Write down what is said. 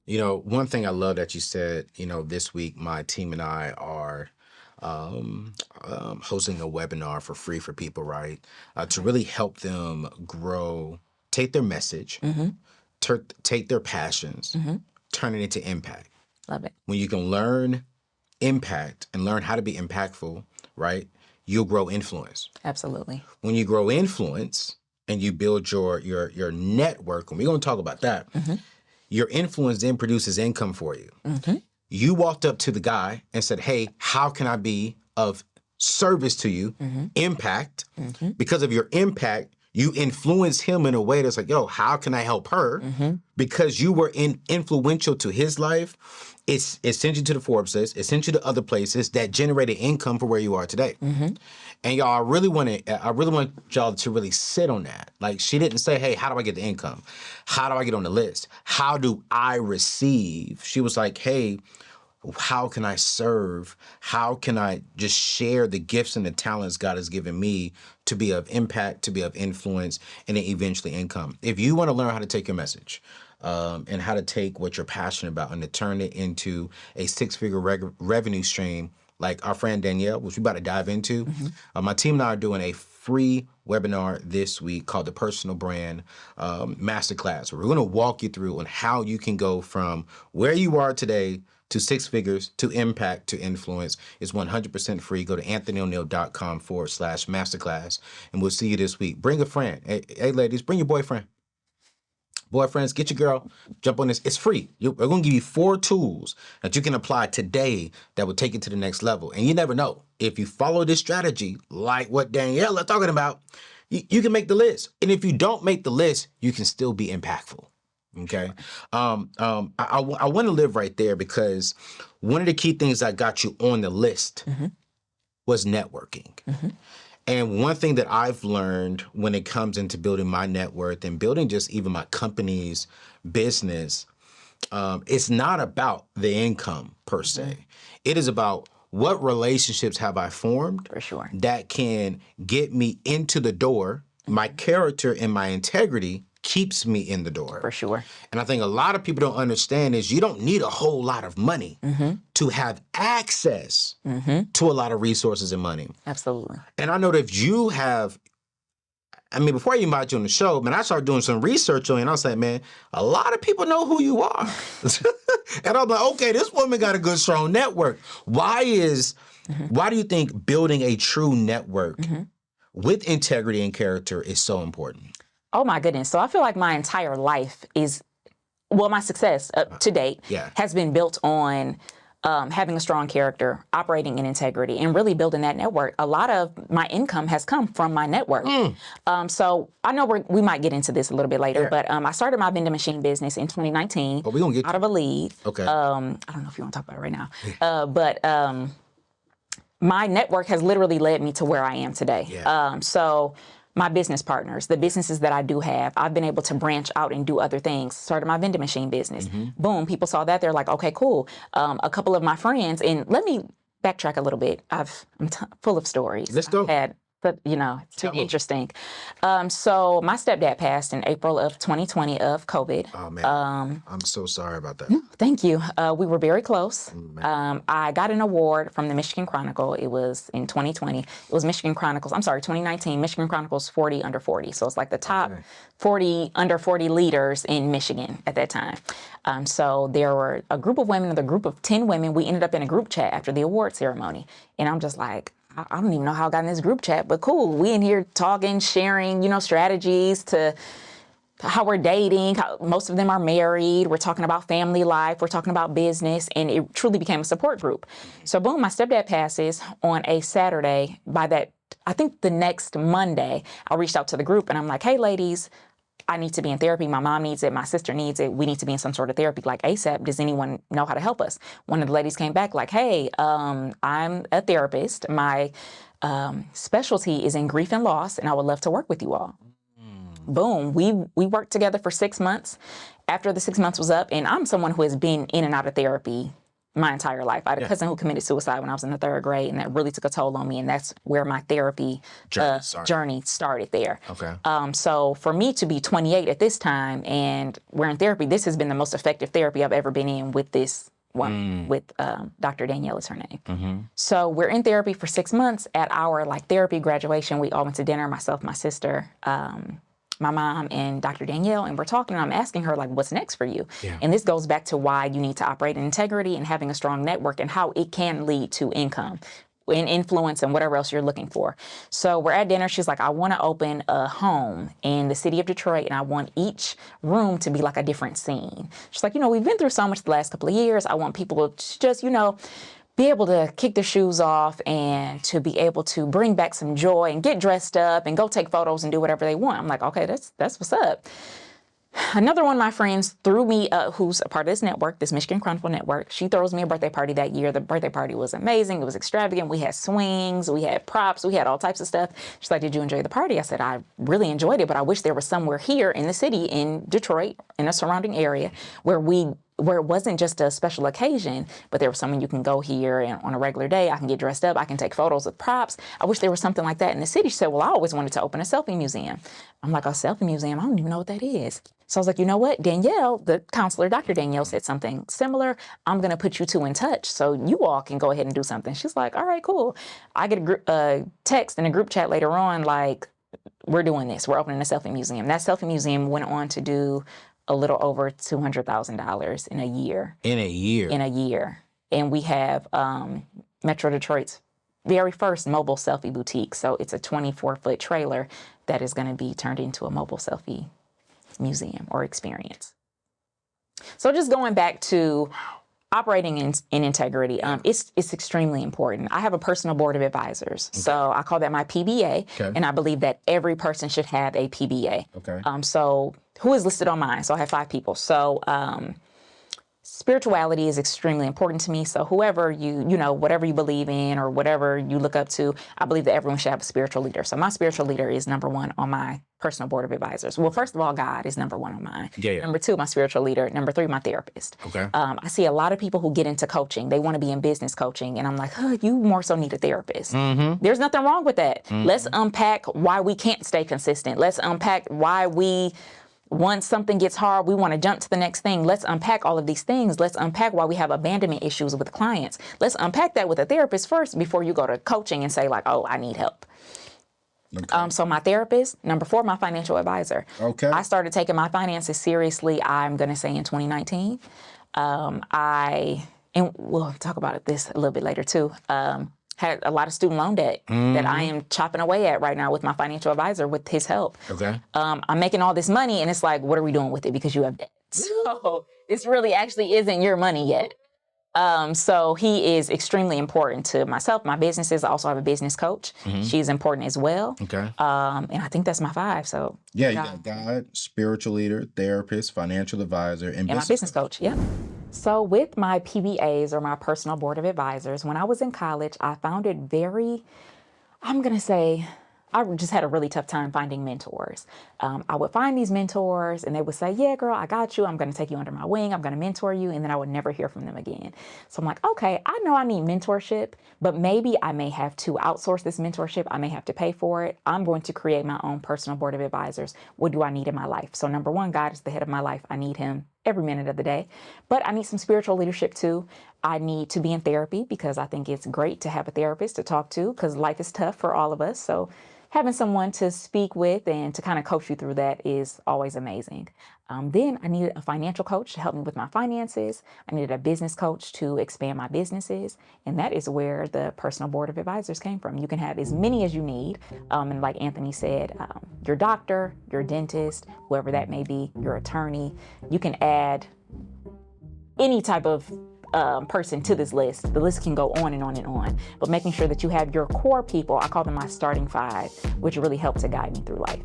One thing I love that you said, this week, my team and I are hosting a webinar for free for people, right? To really help them grow, take their message, take their passions, turn it into impact. Love it. When you can learn impact and learn how to be impactful, right? You'll grow influence. Absolutely. When you grow influence and you build your network, and we're going to talk about that, your influence then produces income for you. You walked up to the guy and said, hey, how can I be of service to you? Impact. Because of your impact, you influence him in a way that's like, yo, how can I help her? Because you were influential to his life. It sent you to the Forbes list. It sent you to other places that generated income for where you are today. And y'all, I really want y'all to really sit on that. Like, she didn't say, hey, how do I get the income? How do I get on the list? How do I receive? She was like, hey, how can I serve? How can I just share the gifts and the talents God has given me to be of impact, to be of influence, and then eventually income? If you want to learn how to take your message and how to take what you're passionate about and to turn it into a six-figure revenue stream, like our friend Danielle, which we're about to dive into, my team and I are doing a free webinar this week called the Personal Brand Masterclass, where we're going to walk you through on how you can go from where you are today to six figures, to impact, to influence. It's 100% free. Go to anthonyo'neill.com/masterclass, and we'll see you this week. Bring a friend. Hey, ladies, bring your boyfriend. Boyfriends, get your girl, jump on this. It's free. We're going to give you 4 tools that you can apply today that will take you to the next level. And you never know. If you follow this strategy, like what Danielle is talking about, you can make the list. And if you don't make the list, you can still be impactful. Okay. I want to live right there, because one of the key things that got you on the list was networking. And one thing that I've learned when it comes into building my net worth and building just even my company's business, it's not about the income per se. It is about what relationships have I formed For sure. that can get me into the door. My character and my integrity keeps me in the door. For sure. And I think a lot of people don't understand is you don't need a whole lot of money to have access to a lot of resources and money. Absolutely. And I know that if you have, before I invite you on the show, man, I started doing some research on you, and I was like, man, a lot of people know who you are. And I'm like, okay, this woman got a good, strong network. Why do you think building a true network with integrity and character is so important? Oh my goodness. So I feel like my entire life my success to date has been built on having a strong character, operating in integrity, and really building that network. A lot of my income has come from my network. So I know we might get into this a little bit later, but I started my vending machine business in 2019 we gonna get out of a lead. Okay. I don't know if you want to talk about it right now, but my network has literally led me to where I am today. So my business partners, the businesses that I do have, I've been able to branch out and do other things. Started my vending machine business. Boom, people saw that. They're like, okay, cool. A couple of my friends, and let me backtrack a little bit. I'm full of stories. Let's go. But it's really interesting. So my stepdad passed in April of 2020 of COVID. Oh man, I'm so sorry about that. Thank you. We were very close. I got an award from the Michigan Chronicle. It was in 2020. It was 2019, Michigan Chronicles 40 under 40. So it's like the top 40 under 40 leaders in Michigan at that time. So there were a group of women, the group of 10 women. We ended up in a group chat after the award ceremony. And I'm just like, I don't even know how I got in this group chat, but cool. We in here talking, sharing, strategies to how we're dating. How most of them are married. We're talking about family life. We're talking about business, and it truly became a support group. So boom, my stepdad passes on a Saturday. I think the next Monday, I reached out to the group and I'm like, hey ladies, I need to be in therapy. My mom needs it. My sister needs it. We need to be in some sort of therapy, like ASAP. Does anyone know how to help us? One of the ladies came back like, hey, I'm a therapist. My specialty is in grief and loss, and I would love to work with you all. Boom. We worked together for 6 months. After the 6 months was up, and I'm someone who has been in and out of therapy my entire life. I had a cousin who committed suicide when I was in the 3rd grade, and that really took a toll on me. And that's where my therapy journey started there. Okay. So for me to be 28 at this time and we're in therapy, this has been the most effective therapy I've ever been in with this one, with Dr. Danielle is her name. So we're in therapy for 6 months. At our therapy graduation, we all went to dinner, myself, my sister, my mom, and Dr. Danielle, and we're talking, and I'm asking her, what's next for you? Yeah. And this goes back to why you need to operate in integrity and having a strong network and how it can lead to income and influence and whatever else you're looking for. So we're at dinner. She's like, I want to open a home in the city of Detroit, and I want each room to be like a different scene. She's like, we've been through so much the last couple of years. I want people to just, be able to kick their shoes off and to be able to bring back some joy and get dressed up and go take photos and do whatever they want. I'm like, okay, that's what's up. Another one of my friends threw me, who's a part of this network, this Michigan Chronicle network, she throws me a birthday party that year. The birthday party was amazing. It was extravagant. We had swings, we had props, we had all types of stuff. She's like, did you enjoy the party? I said, I really enjoyed it, but I wish there was somewhere here in the city, in Detroit, in a surrounding area, where it wasn't just a special occasion, but there was something you can go here and on a regular day, I can get dressed up, I can take photos with props. I wish there was something like that in the city. She said, well, I always wanted to open a selfie museum. I'm like, a selfie museum? I don't even know what that is. So I was like, you know what? Danielle, the counselor, Dr. Danielle, said something similar. I'm going to put you two in touch so you all can go ahead and do something. She's like, all right, cool. I get a text in a group chat later on, we're doing this. We're opening a selfie museum. That selfie museum went on to do a little over $200,000 in a year. In a year? In a year. And we have Metro Detroit's very first mobile selfie boutique. So it's a 24-foot trailer that is going to be turned into a mobile selfie museum or experience. So just going back to operating in integrity, it's extremely important. I have a personal board of advisors. Okay. So I call that my PBA. Okay. And I believe that every person should have a PBA. Okay. So who is listed on mine? So I have 5 people. So spirituality is extremely important to me. So whoever whatever you believe in or whatever you look up to, I believe that everyone should have a spiritual leader. So my spiritual leader is number 1 on my personal board of advisors. Well, first of all, God is number 1 on mine. Yeah. Number 2, my spiritual leader. Number 3, my therapist. Okay. I see a lot of people who get into coaching. They want to be in business coaching. And I'm like, you more so need a therapist. Mm-hmm. There's nothing wrong with that. Mm-hmm. Let's unpack why we can't stay consistent. Let's unpack why once something gets hard, we want to jump to the next thing. Let's unpack all of these things. Let's unpack why we have abandonment issues with clients. Let's unpack that with a therapist first before you go to coaching and say I need help. Okay. So my therapist, number 4, my financial advisor. Okay. I started taking my finances seriously, I'm going to say in 2019. And we'll talk about this a little bit later too. Had a lot of student loan debt that I am chopping away at right now with my financial advisor with his help. Okay. I'm making all this money and it's like, what are we doing with it? Because you have debt. So this really actually isn't your money yet. So he is extremely important to myself, my businesses. I also have a business coach. Mm-hmm. She's important as well. Okay. And I think that's my 5. So yeah, you got God, spiritual leader, therapist, financial advisor, and my business coach. Yeah. So with my PBAs or my personal board of advisors, when I was in college, I found it I just had a really tough time finding mentors. I would find these mentors and they would say, yeah, girl, I got you. I'm going to take you under my wing. I'm going to mentor you. And then I would never hear from them again. So I'm like, okay, I know I need mentorship, but maybe I may have to outsource this mentorship. I may have to pay for it. I'm going to create my own personal board of advisors. What do I need in my life? So number 1, God is the head of my life. I need him every minute of the day, but I need some spiritual leadership too. I need to be in therapy because I think it's great to have a therapist to talk to because life is tough for all of us. So having someone to speak with and to kind of coach you through that is always amazing. Then I needed a financial coach to help me with my finances. I needed a business coach to expand my businesses. And that is where the personal board of advisors came from. You can have as many as you need. And like Anthony said, your doctor, your dentist, whoever that may be, your attorney, you can add any type of person to this list. The list can go on and on and on, but making sure that you have your core people, I call them my starting 5, which really help to guide me through life.